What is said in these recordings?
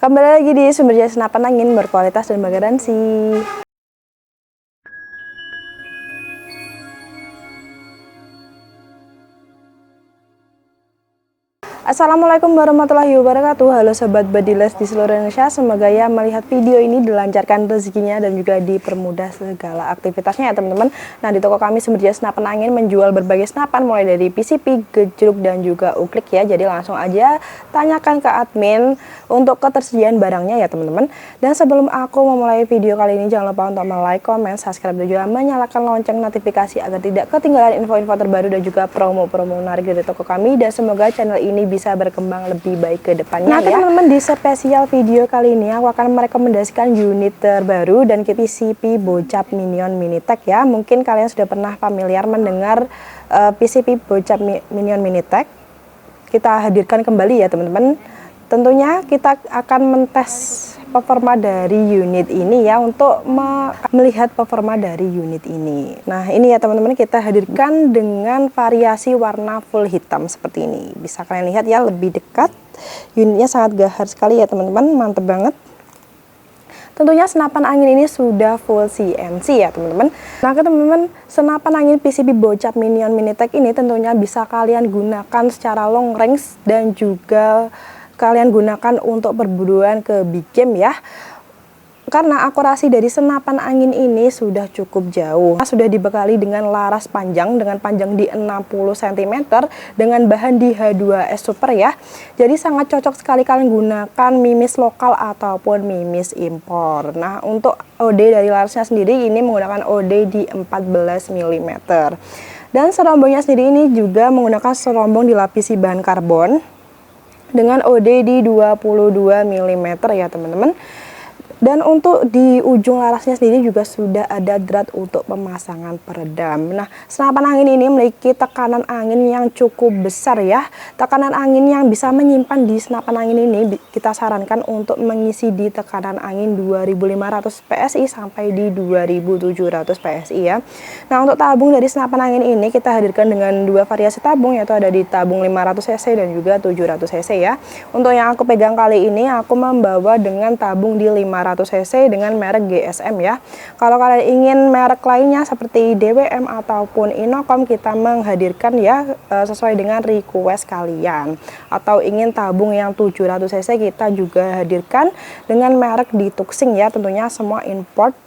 Kembali lagi di Sumber Jaya Senapan Angin berkualitas dan bergaransi. Assalamualaikum warahmatullahi wabarakatuh. Halo Sobat Badilas di seluruh Indonesia. Semoga ya melihat video ini dilancarkan rezekinya dan juga dipermudah segala aktivitasnya ya teman-teman. Nah, di toko kami Sumber Jaya Senapan Angin menjual berbagai senapan mulai dari PCP, gejruk dan juga uklik ya. Jadi langsung aja tanyakan ke admin untuk ketersediaan barangnya ya teman-teman. Dan sebelum aku memulai video kali ini, jangan lupa untuk like, comment, subscribe dan juga menyalakan lonceng notifikasi agar tidak ketinggalan info-info terbaru dan juga promo-promo menarik dari toko kami. Dan semoga channel ini bisa berkembang lebih baik ke depannya. Nah teman-teman, di spesial video kali ini aku akan merekomendasikan unit terbaru dan PCP Bocap Minion Minitech ya. Mungkin kalian sudah pernah familiar mendengar PCP Bocap Minion Minitech. Kita hadirkan kembali ya teman-teman. Tentunya kita akan mentes performa dari unit ini ya, untuk melihat performa dari unit ini. Nah ini ya teman-teman, kita hadirkan dengan variasi warna full hitam seperti ini. Bisa kalian lihat ya lebih dekat. Unitnya sangat gahar sekali ya teman-teman, mantep banget. Tentunya senapan angin ini sudah full CNC ya teman-teman. Nah teman-teman, senapan angin PCP Bocap Minion Minitech ini tentunya bisa kalian gunakan secara long range dan juga kalian gunakan untuk perburuan ke big game ya. Karena akurasi dari senapan angin ini sudah cukup jauh. Sudah dibekali dengan laras panjang dengan panjang di 60 cm dengan bahan di H2S Super ya. Jadi sangat cocok sekali kalian gunakan mimis lokal ataupun mimis impor. Nah, untuk OD dari larasnya sendiri ini menggunakan OD di 14 mm. Dan serombongnya sendiri ini juga menggunakan serombong dilapisi bahan karbon dengan OD di 22 mm ya teman-teman. Dan untuk di ujung larasnya sendiri juga sudah ada drat untuk pemasangan peredam. Nah, senapan angin ini memiliki tekanan angin yang cukup besar ya. Tekanan angin yang bisa menyimpan di senapan angin ini kita sarankan untuk mengisi di tekanan angin 2500 PSI sampai di 2700 PSI ya. Nah, untuk tabung dari senapan angin ini kita hadirkan dengan dua variasi tabung, yaitu ada di tabung 500 cc dan juga 700 cc ya. Untuk yang aku pegang kali ini aku membawa dengan tabung di 500 cc dengan merek GSM ya. Kalau kalian ingin merek lainnya seperti DWM ataupun Inokom, kita menghadirkan ya sesuai dengan request kalian. Atau ingin tabung yang 700 cc, kita juga hadirkan dengan merek di Tuxing ya. Tentunya semua import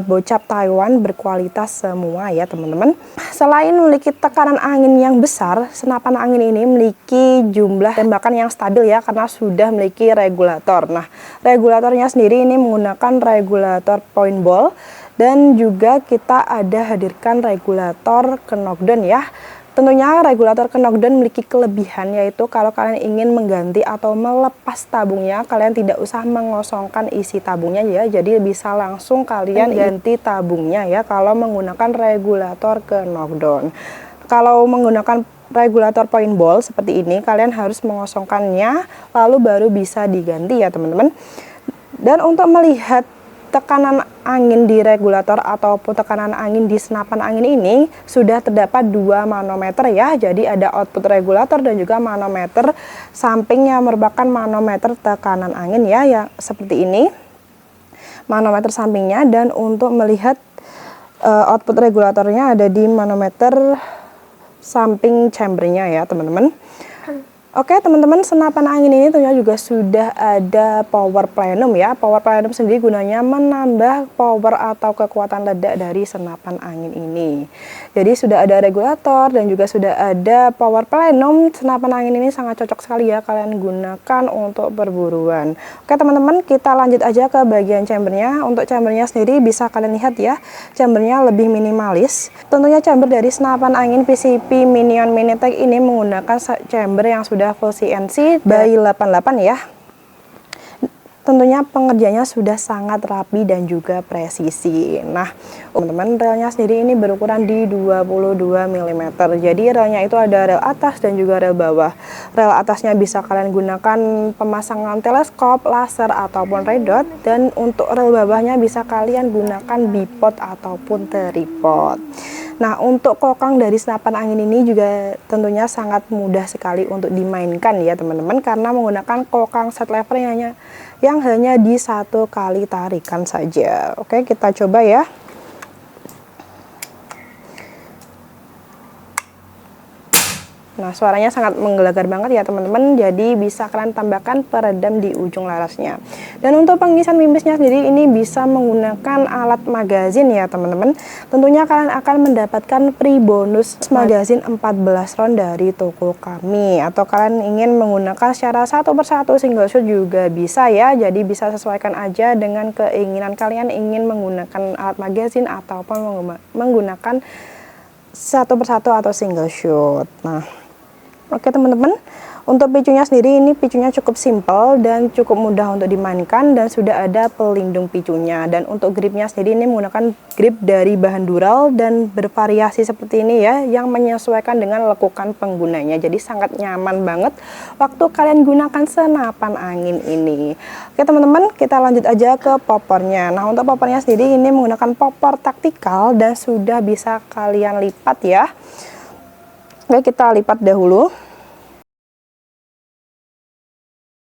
Bocap Taiwan berkualitas semua ya teman-teman. Selain memiliki tekanan angin yang besar, senapan angin ini memiliki jumlah tembakan yang stabil ya, karena sudah memiliki regulator. Nah, regulatornya sendiri ini menggunakan regulator point ball, dan juga kita ada hadirkan regulator knockdown ya. Tentunya regulator knockdown memiliki kelebihan, yaitu kalau kalian ingin mengganti atau melepas tabungnya, kalian tidak usah mengosongkan isi tabungnya ya. Jadi bisa langsung kalian ganti tabungnya ya kalau menggunakan regulator knockdown. Kalau menggunakan regulator point ball seperti ini, kalian harus mengosongkannya lalu baru bisa diganti ya teman-teman. Dan untuk melihat tekanan angin di regulator ataupun tekanan angin di senapan angin ini sudah terdapat dua manometer ya. Jadi ada output regulator dan juga manometer sampingnya merupakan manometer tekanan angin ya, yang seperti ini manometer sampingnya. Dan untuk melihat output regulatornya ada di manometer samping chambernya ya teman-teman. Oke teman-teman, senapan angin ini tentunya juga sudah ada power plenum ya. Power plenum sendiri gunanya menambah power atau kekuatan ledak dari senapan angin ini. Jadi sudah ada regulator dan juga sudah ada power plenum. Senapan angin ini sangat cocok sekali ya kalian gunakan untuk perburuan. Oke teman-teman, kita lanjut aja ke bagian chambernya. Untuk chambernya sendiri bisa kalian lihat ya, chambernya lebih minimalis. Tentunya chamber dari senapan angin PCP Minion Minitech ini menggunakan chamber yang sudah full CNC by 88 ya. Tentunya pengerjaannya sudah sangat rapi dan juga presisi. Nah teman-teman, relnya sendiri ini berukuran di 22 mm. Jadi relnya itu ada rel atas dan juga rel bawah. Rel atasnya bisa kalian gunakan pemasangan teleskop, laser ataupun red dot. Dan untuk rel bawahnya bisa kalian gunakan bipod ataupun tripod. Nah, untuk kokang dari senapan angin ini juga tentunya sangat mudah sekali untuk dimainkan ya teman-teman, karena menggunakan kokang set lever yang hanya di 1 kali tarikan saja. Oke, kita coba ya. Nah, suaranya sangat menggelegar banget ya teman-teman, jadi bisa kalian tambahkan peredam di ujung larasnya. Dan untuk pengisian mimisnya sendiri ini bisa menggunakan alat magazin ya teman-teman. Tentunya kalian akan mendapatkan free bonus magazin 14 round dari toko kami, atau kalian ingin menggunakan secara satu persatu single shot juga bisa ya. Jadi bisa sesuaikan aja dengan keinginan kalian, ingin menggunakan alat magazin ataupun menggunakan satu persatu atau single shot. Nah, oke teman-teman, untuk picunya sendiri ini picunya cukup simpel dan cukup mudah untuk dimainkan, dan sudah ada pelindung picunya. Dan untuk gripnya sendiri ini menggunakan grip dari bahan dural dan bervariasi seperti ini ya, yang menyesuaikan dengan lekukan penggunanya. Jadi sangat nyaman banget waktu kalian gunakan senapan angin ini. Oke teman-teman, kita lanjut aja ke popornya. Nah, untuk popornya sendiri ini menggunakan popor taktikal dan sudah bisa kalian lipat ya. Oke, kita lipat dahulu.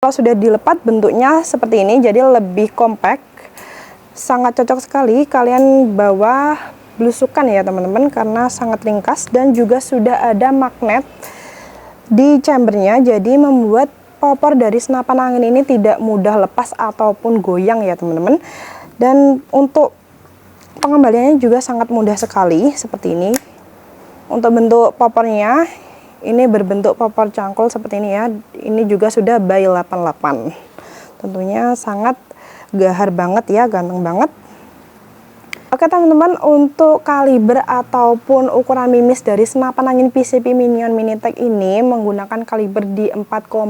Kalau sudah dilepat bentuknya seperti ini, jadi lebih kompak. Sangat cocok sekali kalian bawa belusukan ya teman-teman, karena sangat ringkas dan juga sudah ada magnet di chambernya, jadi membuat popor dari senapan angin ini tidak mudah lepas ataupun goyang ya teman-teman. Dan untuk pengembaliannya juga sangat mudah sekali seperti ini. Untuk bentuk popornya ini berbentuk popor cangkul seperti ini ya. Ini juga sudah by 88. Tentunya sangat gahar banget ya, ganteng banget. Oke teman-teman, untuk kaliber ataupun ukuran mimis dari senapan angin PCP Minion Minitech ini menggunakan kaliber di 4,5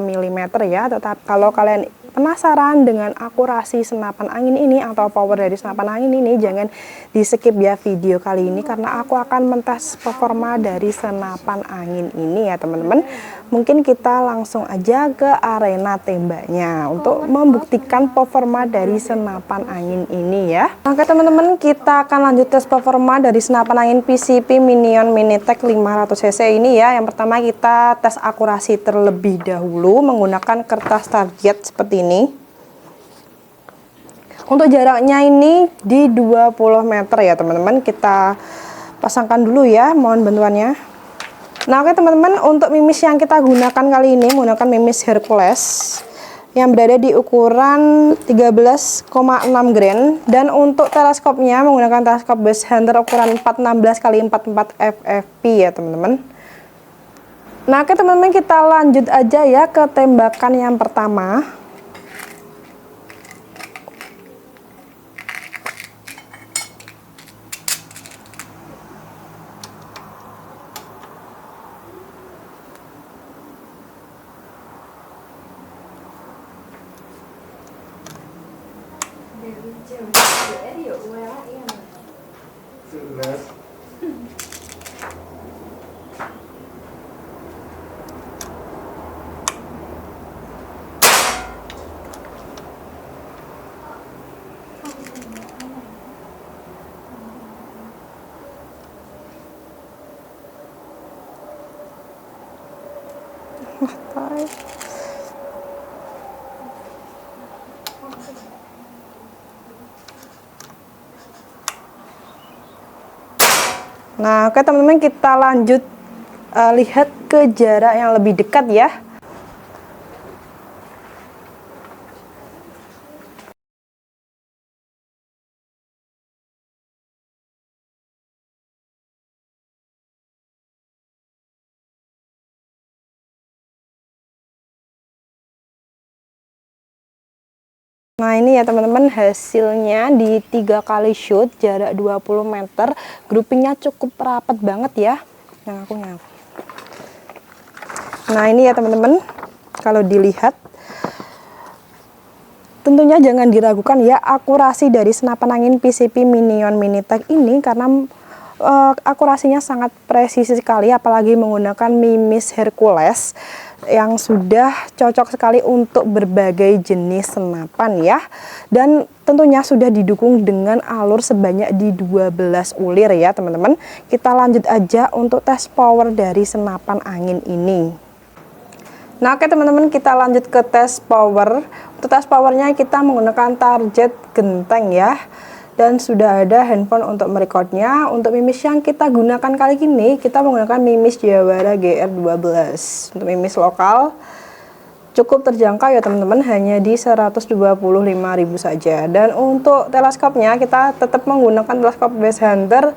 mm ya. Tetapi kalau kalian penasaran dengan akurasi senapan angin ini atau power dari senapan angin ini, jangan di skip ya video kali ini, karena aku akan mentes performa dari senapan angin ini ya teman-teman. Mungkin kita langsung aja ke arena tembaknya untuk membuktikan performa dari senapan angin ini ya. Oke teman-teman, kita akan lanjut tes performa dari senapan angin PCP Minion Minitech 500 cc ini ya. Yang pertama kita tes akurasi terlebih dahulu menggunakan kertas target seperti ini. Untuk jaraknya ini di 20 meter ya teman-teman. Kita pasangkan dulu ya, mohon bantuannya. Nah oke teman-teman, untuk mimis yang kita gunakan kali ini menggunakan mimis Hercules yang berada di ukuran 13,6 grain, dan untuk teleskopnya menggunakan teleskop Bass Hunter ukuran 416 x 44 FFP ya teman-teman. Nah oke teman-teman, kita lanjut aja ya ke tembakan yang pertama. Nah, oke teman-teman, kita lanjut lihat ke jarak yang lebih dekat ya. Nah ini ya teman-teman, hasilnya di 3 kali shoot jarak 20 meter, groupingnya cukup rapat banget ya. Nah ini ya teman-teman, kalau dilihat tentunya jangan diragukan ya akurasi dari senapan angin PCP Minion Minitech ini, karena akurasinya sangat presisi sekali, apalagi menggunakan mimis Hercules. yang sudah cocok sekali untuk berbagai jenis senapan ya. Dan tentunya sudah didukung dengan alur sebanyak di 12 ulir ya teman-teman. Kita lanjut aja untuk tes power dari senapan angin ini. Nah oke teman-teman, kita lanjut ke tes power. Untuk tes powernya kita menggunakan target genteng ya. Dan sudah ada handphone untuk merekodnya. Untuk mimis yang kita gunakan kali ini, kita menggunakan mimis Jawara GR12. Untuk mimis lokal cukup terjangkau ya teman-teman, hanya di 125.000 saja. Dan untuk teleskopnya kita tetap menggunakan teleskop Base Hunter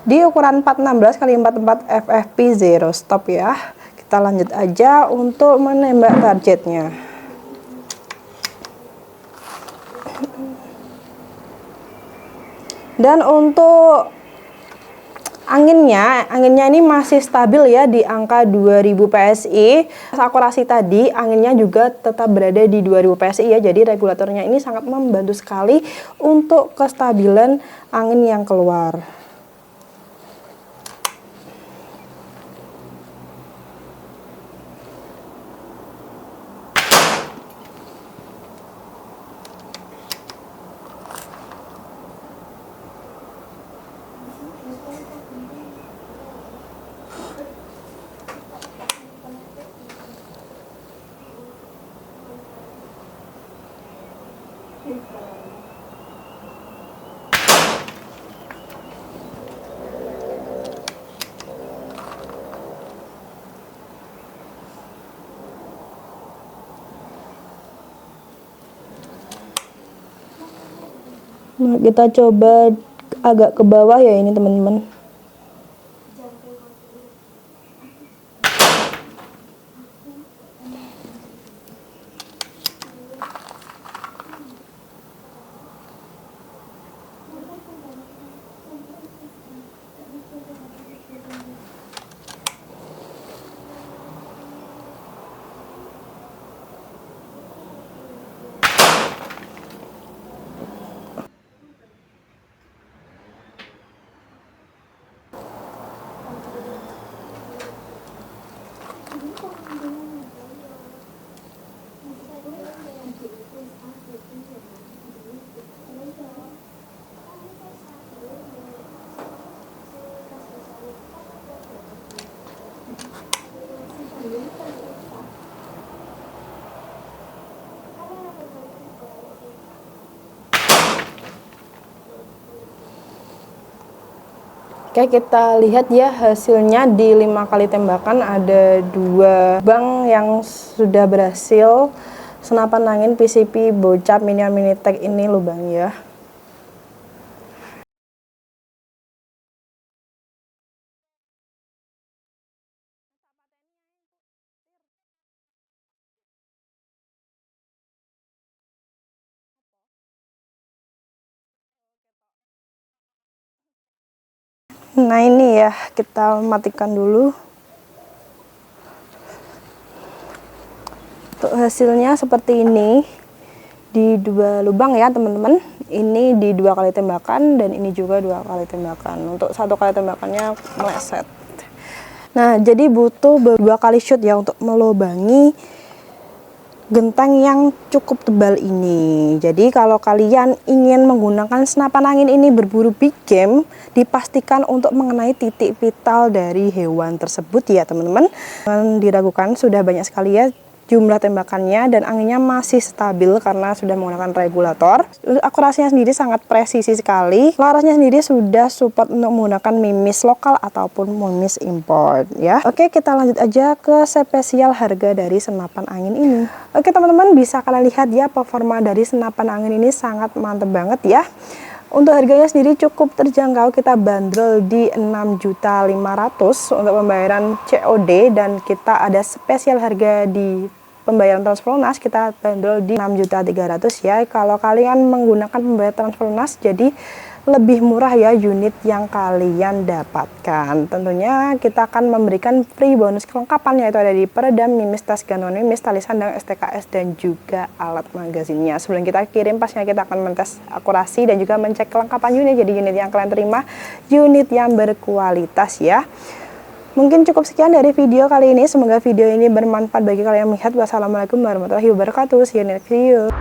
di ukuran 416 x 44 FFP zero stop ya. Kita lanjut aja untuk menembak targetnya. Dan untuk anginnya ini masih stabil ya di angka 2000 PSI. Akurasi tadi anginnya juga tetap berada di 2000 PSI ya. Jadi regulatornya ini sangat membantu sekali untuk kestabilan angin yang keluar. Nah, kita coba agak ke bawah ya ini teman-teman. Oke, kita lihat ya hasilnya di 5 kali tembakan ada 2 lubang yang sudah berhasil senapan angin PCP Bocap Minion Minitech ini lubangnya. Nah ini ya, kita matikan dulu. Untuk hasilnya seperti ini di 2 lubang ya teman-teman. Ini di 2 kali tembakan dan ini juga 2 kali tembakan. Untuk 1 kali tembakannya meleset. Nah jadi butuh 2 kali shoot ya untuk melubangi genteng yang cukup tebal ini. Jadi kalau kalian ingin menggunakan senapan angin ini berburu big game, dipastikan untuk mengenai titik vital dari hewan tersebut ya teman-teman. Jangan diragukan, sudah banyak sekali ya jumlah tembakannya dan anginnya masih stabil karena sudah menggunakan regulator. Akurasinya sendiri sangat presisi sekali. Larasnya sendiri sudah support untuk menggunakan mimis lokal ataupun mimis import ya. Oke, kita lanjut aja ke spesial harga dari senapan angin ini. Oke teman-teman, bisa kalian lihat ya performa dari senapan angin ini sangat mantep banget ya. Untuk harganya sendiri cukup terjangkau, kita bandrol di 6.500.000 untuk pembayaran COD dan kita ada spesial harga di pembayaran transfer lunas, kita bandrol di 6.300.000 ya. Kalau kalian menggunakan pembayaran transfer lunas jadi lebih murah ya unit yang kalian dapatkan. Tentunya kita akan memberikan free bonus kelengkapan yaitu ada di peredam, mimis, tas gantungan mimis, tali sandang, STKS dan juga alat magazinnya. Sebelum kita kirim pastinya kita akan mentes akurasi dan juga mencek kelengkapan unit. Jadi unit yang kalian terima unit yang berkualitas ya. Mungkin cukup sekian dari video kali ini. Semoga video ini bermanfaat bagi kalian yang melihat. Wassalamualaikum warahmatullahi wabarakatuh. See you next video.